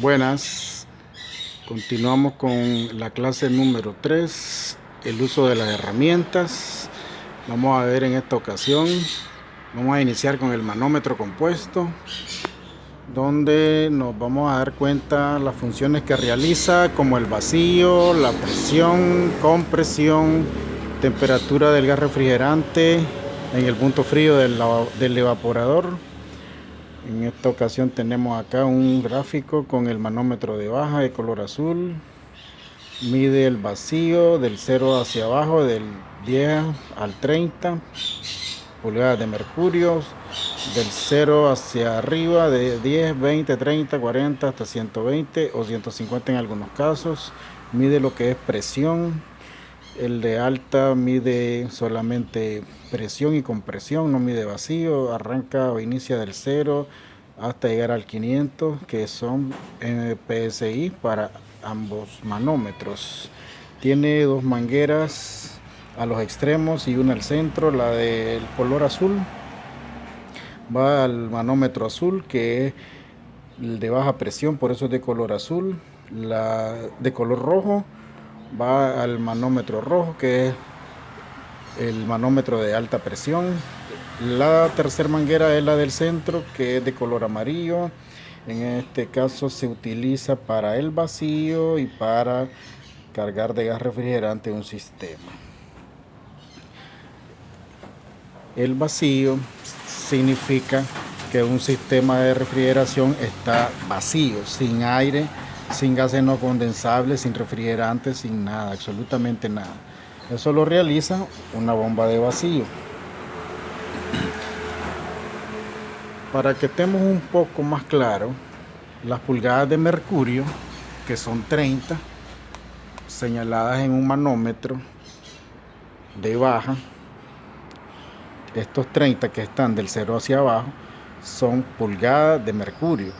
Buenas, continuamos con la clase número 3, el uso de las herramientas. Vamos a ver en esta ocasión, vamos a iniciar con el manómetro compuesto, donde nos vamos a dar cuenta las funciones que realiza, como el vacío, la presión, compresión, temperatura del gas refrigerante en el punto frío del evaporador. En esta ocasión tenemos acá un gráfico con el manómetro de baja de color azul. Mide el vacío del 0 hacia abajo, del 10 al 30 pulgadas de mercurio, del 0 hacia arriba de 10, 20, 30, 40 hasta 120 o 150 en algunos casos. Mide lo que es presión. El de alta mide solamente presión y compresión, no mide vacío. Arranca o inicia del 0 hasta llegar al 500, que son PSI para ambos manómetros. Tiene dos mangueras a los extremos y una al centro. La del color azul va al manómetro azul, que es el de baja presión, por eso es de color azul. La de color rojo va al manómetro rojo, que es el manómetro de alta presión. La tercera manguera es la del centro, que es de color amarillo. En este caso se utiliza para el vacío y para cargar de gas refrigerante un sistema. El vacío significa que un sistema de refrigeración está vacío, sin aire, sin gases no condensables, sin refrigerante, sin nada, absolutamente nada. Eso lo realiza una bomba de vacío. Para que estemos un poco más claros, las pulgadas de mercurio, que son 30, señaladas en un manómetro de baja, estos 30 que están del 0 hacia abajo son pulgadas de mercurio.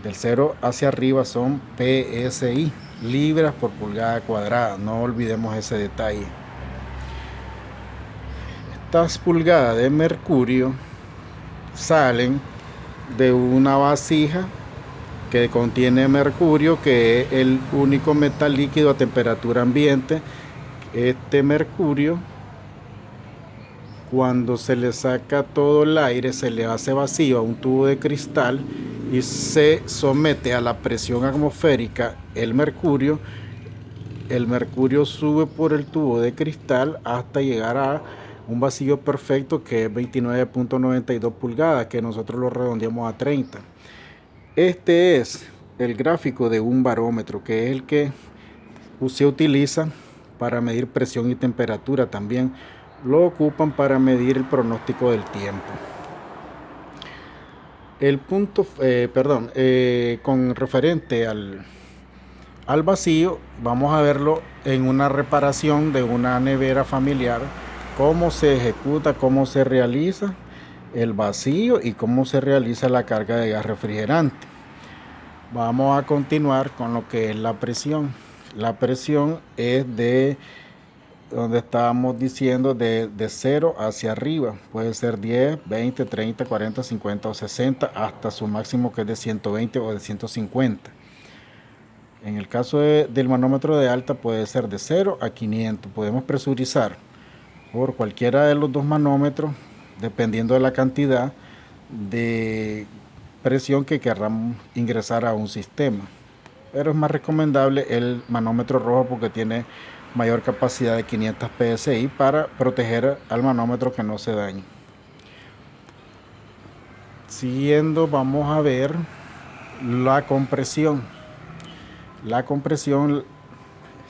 Del 0 hacia arriba son PSI, libras por pulgada cuadrada. No olvidemos ese detalle. Estas pulgadas de mercurio salen de una vasija que contiene mercurio, que es el único metal líquido a temperatura ambiente. Este mercurio, cuando se le saca todo el aire, se le hace vacío a un tubo de cristal y se somete a la presión atmosférica. El mercurio sube por el tubo de cristal hasta llegar a un vacío perfecto, que es 29.92 pulgadas, que nosotros lo redondeamos a 30. Este es el gráfico de un barómetro, que es el que se utiliza para medir presión y temperatura. También lo ocupan para medir el pronóstico del tiempo. El punto, con referente al vacío, vamos a verlo en una reparación de una nevera familiar, cómo se ejecuta, cómo se realiza el vacío y cómo se realiza la carga de gas refrigerante. Vamos a continuar con lo que es la presión. La presión es de donde estábamos diciendo, de 0 hacia arriba. Puede ser 10, 20, 30, 40, 50 o 60, hasta su máximo, que es de 120 o de 150. En el caso del manómetro de alta, puede ser de 0 a 500. Podemos presurizar por cualquiera de los dos manómetros, dependiendo de la cantidad de presión que queramos ingresar a un sistema. Pero es más recomendable el manómetro rojo, porque tiene mayor capacidad de 500 PSI para proteger al manómetro que no se dañe. Siguiendo, vamos a ver la compresión. La compresión,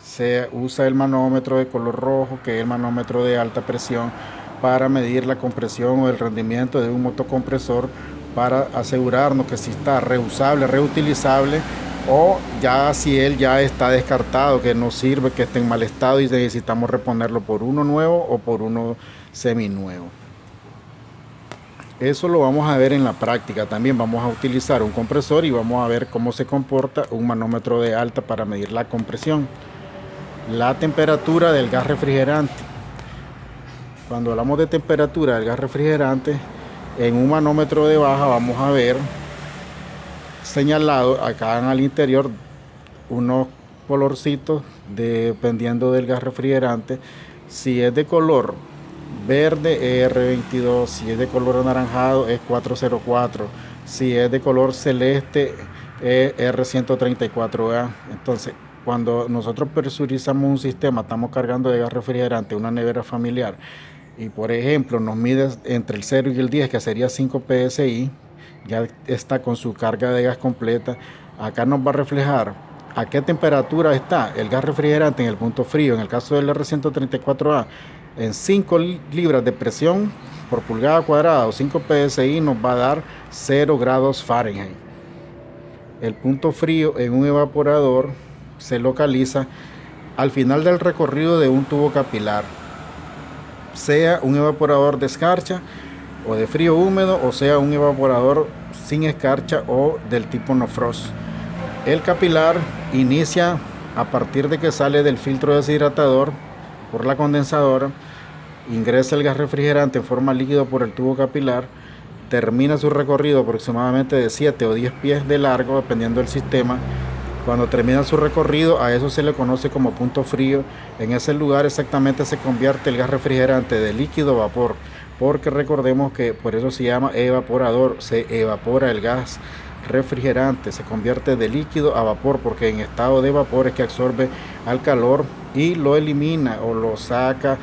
se usa el manómetro de color rojo, que es el manómetro de alta presión, para medir la compresión o el rendimiento de un motocompresor, para asegurarnos que si está reusable, reutilizable, o ya si él ya está descartado, que no sirve, que esté en mal estado y necesitamos reponerlo por uno nuevo o por uno seminuevo. Eso lo vamos a ver en la práctica. También vamos a utilizar un compresor y vamos a ver cómo se comporta un manómetro de alta para medir la compresión. La temperatura del gas refrigerante. Cuando hablamos de temperatura del gas refrigerante, en un manómetro de baja vamos a ver señalado acá al interior unos colorcitos dependiendo del gas refrigerante. Si es de color verde es R22, si es de color anaranjado es 404, si es de color celeste es R134A. Entonces, cuando nosotros presurizamos un sistema, estamos cargando de gas refrigerante una nevera familiar y por ejemplo nos mide entre el 0 y el 10, que sería 5 psi, ya está con su carga de gas completa. Acá nos va a reflejar a qué temperatura está el gas refrigerante en el punto frío. En el caso del R134A, en 5 libras de presión por pulgada cuadrada o 5 psi nos va a dar 0 grados Fahrenheit. El punto frío en un evaporador se localiza al final del recorrido de un tubo capilar, sea un evaporador de escarcha o de frío húmedo, o sea un evaporador sin escarcha o del tipo no frost. El capilar inicia a partir de que sale del filtro deshidratador por la condensadora, ingresa el gas refrigerante en forma líquida por el tubo capilar, termina su recorrido aproximadamente de 7 o 10 pies de largo dependiendo del sistema. Cuando termina su recorrido, a eso se le conoce como punto frío. En ese lugar exactamente se convierte el gas refrigerante de líquido a vapor, porque recordemos que por eso se llama evaporador, se evapora el gas refrigerante, se convierte de líquido a vapor, porque en estado de vapor es que absorbe al calor y lo elimina o lo saca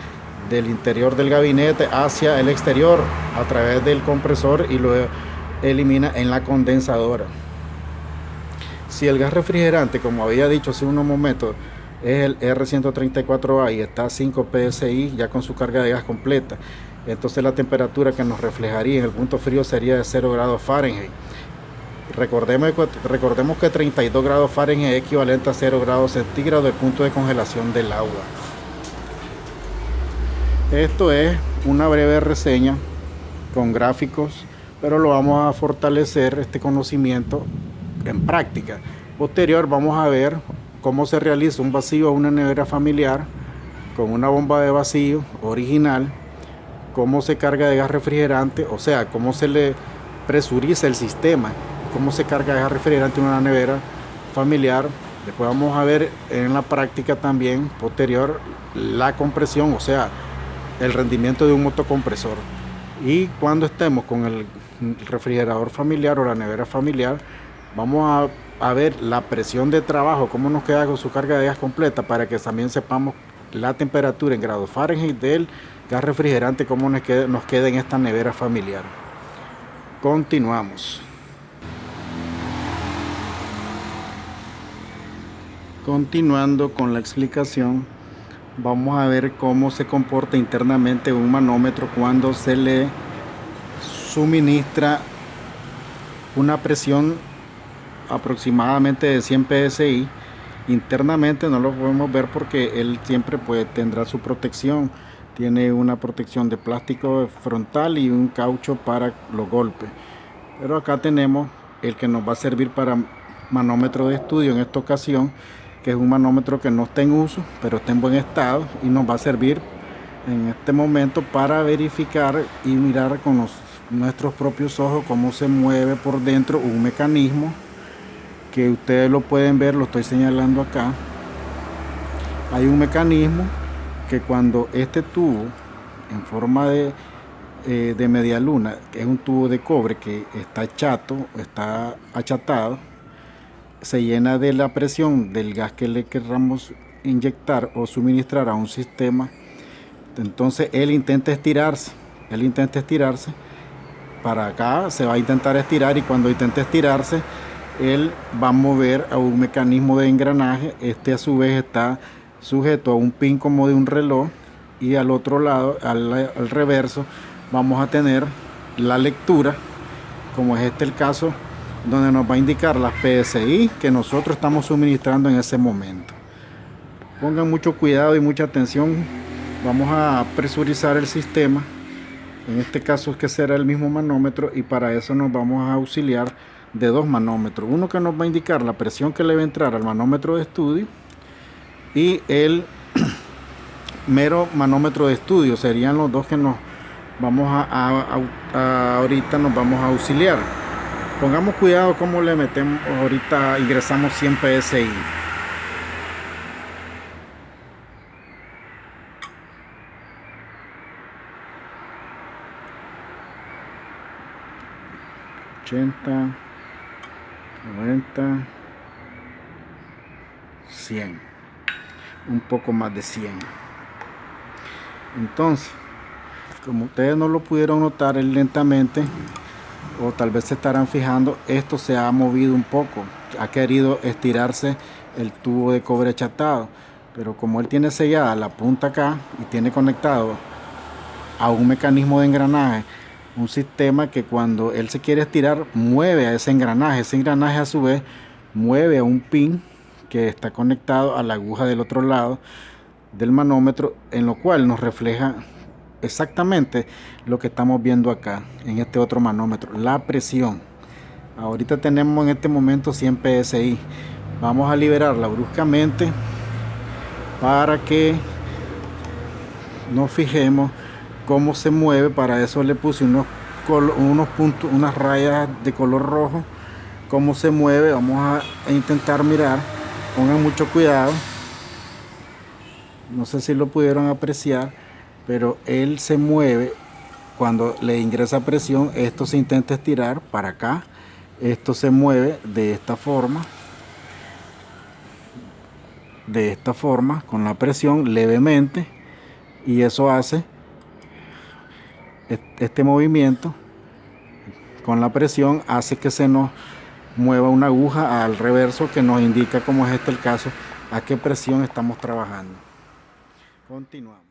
del interior del gabinete hacia el exterior a través del compresor y lo elimina en la condensadora. Si el gas refrigerante, como había dicho hace unos momentos, es el R134A y está a 5 psi ya con su carga de gas completa, entonces la temperatura que nos reflejaría en el punto frío sería de 0 grados Fahrenheit. Recordemos que 32 grados Fahrenheit es equivalente a 0 grados centígrados, el punto de congelación del agua. Esto es una breve reseña con gráficos, pero lo vamos a fortalecer este conocimiento en práctica. Posterior vamos a ver cómo se realiza un vacío a una nevera familiar con una bomba de vacío original, cómo se carga de gas refrigerante, o sea, cómo se le presuriza el sistema, cómo se carga de gas refrigerante en una nevera familiar. Después vamos a ver en la práctica también posterior la compresión, o sea, el rendimiento de un motocompresor. Y cuando estemos con el refrigerador familiar o la nevera familiar, vamos a ver la presión de trabajo, cómo nos queda con su carga de gas completa, para que también sepamos la temperatura en grados Fahrenheit del gas refrigerante, cómo nos queda en esta nevera familiar. Continuamos. Continuando con la explicación, vamos a ver cómo se comporta internamente un manómetro cuando se le suministra una presión aproximadamente de 100 psi. Internamente no lo podemos ver porque él siempre tendrá su protección. Tiene una protección de plástico frontal y un caucho para los golpes. Pero acá tenemos el que nos va a servir para manómetro de estudio en esta ocasión, que es un manómetro que no está en uso, pero está en buen estado y nos va a servir en este momento para verificar y mirar con nuestros propios ojos cómo se mueve por dentro un mecanismo que ustedes lo pueden ver, lo estoy señalando acá. Hay un mecanismo que cuando este tubo en forma de media luna, que es un tubo de cobre que está chato, está achatado, se llena de la presión del gas que le queramos inyectar o suministrar a un sistema. Entonces él intenta estirarse para acá, se va a intentar estirar, y cuando intente estirarse él va a mover a un mecanismo de engranaje. Este a su vez está sujeto a un pin como de un reloj, y al otro lado, al reverso, vamos a tener la lectura, como es este el caso, donde nos va a indicar las PSI que nosotros estamos suministrando en ese momento. Pongan mucho cuidado y mucha atención. Vamos a presurizar el sistema, en este caso es que será el mismo manómetro, y para eso nos vamos a auxiliar de dos manómetros, uno que nos va a indicar la presión que le va a entrar al manómetro de estudio, y el mero manómetro de estudio. Serían los dos que nos vamos ahorita nos vamos a auxiliar. Pongamos cuidado cómo le metemos. Ahorita ingresamos 100 PSI. $80, $90, $100, un poco más de 100. Entonces, como ustedes no lo pudieron notar lentamente, o tal vez se estarán fijando, esto se ha movido un poco, ha querido estirarse el tubo de cobre achatado, pero como él tiene sellada la punta acá y tiene conectado a un mecanismo de engranaje, un sistema que cuando él se quiere estirar mueve a ese engranaje a su vez mueve a un pin que está conectado a la aguja del otro lado del manómetro, en lo cual nos refleja exactamente lo que estamos viendo acá en este otro manómetro, la presión. Ahorita tenemos en este momento 100 PSI. Vamos a liberarla bruscamente para que nos fijemos cómo se mueve. Para eso le puse unos puntos, unas rayas de color rojo, cómo se mueve. Vamos a intentar mirar, pongan mucho cuidado. No sé si lo pudieron apreciar, pero él se mueve cuando le ingresa presión. Esto se intenta estirar para acá, esto se mueve de esta forma con la presión levemente, y eso hace este movimiento con la presión, hace que se nos mueva una aguja al reverso que nos indica, como es este el caso, a qué presión estamos trabajando. Continuamos.